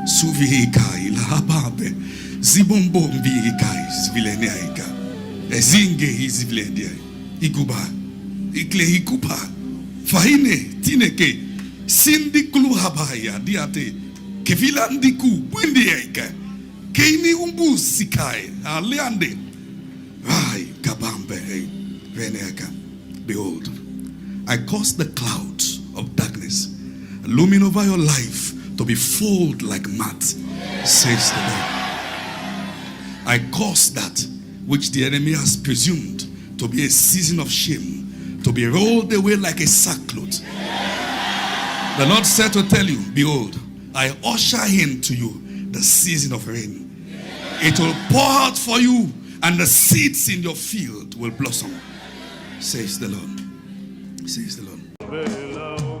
Suvika ilahababe. Zibombombi ikais vileneaika. Ezinge izvilendia. Iguba. Ikle ikupa. Fahine tineke. Sindi kuluhabaya diate. Kevilandiku bundiaika. Keini umbu sikai. Aleande. Rai kabambe. Veneaka. Behold, I cause the clouds of darkness looming over your life to be folded like mat, says the Lord. I cause that which the enemy has presumed to be a season of shame to be rolled away like a sackcloth. The Lord said to tell you, behold, I usher into you the season of rain. It will pour out for you, and the seeds in your field will blossom, says the Lord. Says the Lord.